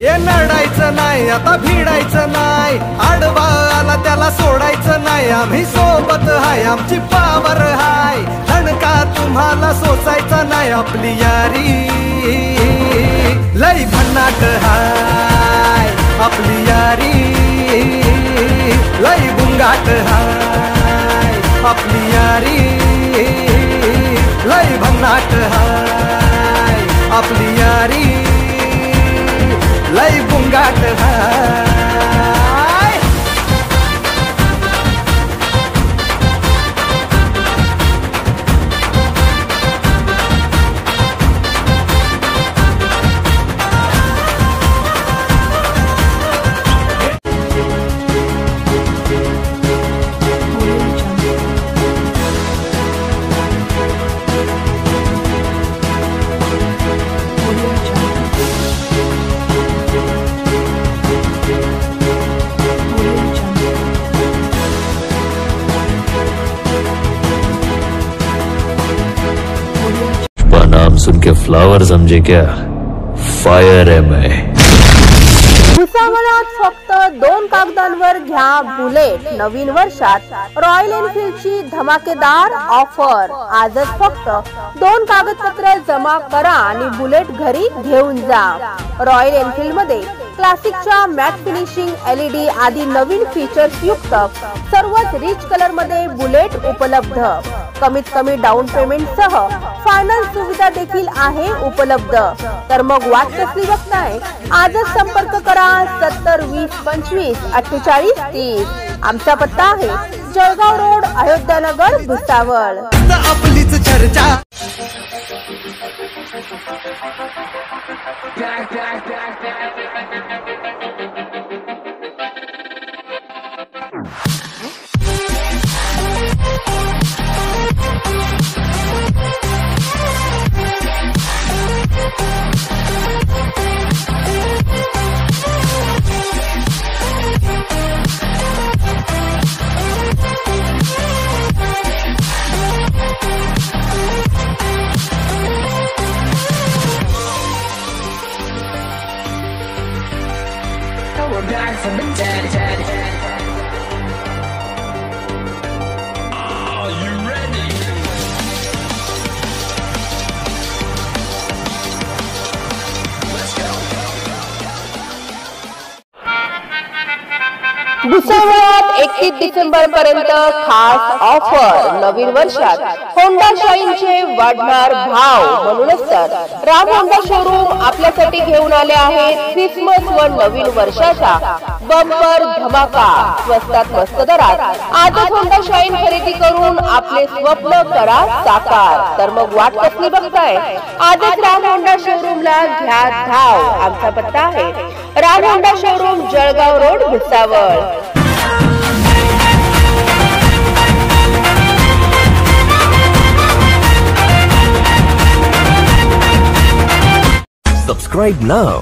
हे नडायचं नाही, आता भिडायचं नाही, आडवा आला त्याला सोडायचं नाही। आम्ही सोबत हाय, आमची पावर हाय, धणका तुम्हाला सोसायचा नाही। आपली यारी लई भन्नाट हाय, आपली यारी लई गुंगाट हाय, आपली यारी लई भन्नाट हाय, आपली यारी लई गुंगाट हाय। नाम सुन के फ्लावर समझे क्या? फायर है मैं। भुसावळात फक्त 2 कागदांवर घ्या बुलेट। नवीन वर्षात रॉयल एनफील्डची धमाकेदार ऑफर। आजच फक्त 2 कागदपत्र जमा करा आणि बुलेट घरी घेऊन जा। रॉयल एनफील्ड मध्ये क्लासिकच्या मॅट फिनिशिंग, LED आदी नवीन फीचर्स युक्त सर्वच रिच कलर मध्ये बुलेट उपलब्ध। कमीत कमी डाऊन पेमेंट सह फायनान्स सुविधा देखील आहे उपलब्ध। तर मग वाट कसली बघताय? आजच संपर्क करा 70 20 25 48 30। आमचा पत्ता आहे जळगाव रोड, अयोध्यानगर, भुसावळ। आपलीच चर्चा We're back from the dead. Are you ready? Let's go. भुसावळात 31 December पर्यंत खास ऑफर। नवीन वर्षात होंडा शाईनचे वाढणार भाव, म्हणूनच तर राम होंडा शोरूम आपल्यासाठी घेऊन आले आहेत ख्रिसमस व नवीन वर्षाचा बंपर धमाका। स्वस्तात मस्त दरात आजच होंडा शाईन खरेदी करून आपले स्वप्न करा साकार। तर मग वाट कसली बघताय? आजच राम होंडा शोरूमला घ्या धाव। आमचा पत्ता आहे Ram Honda showroom, Jalgaon road, Bhusawal. Subscribe now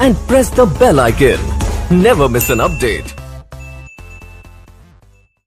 and press the bell icon. Never miss an update.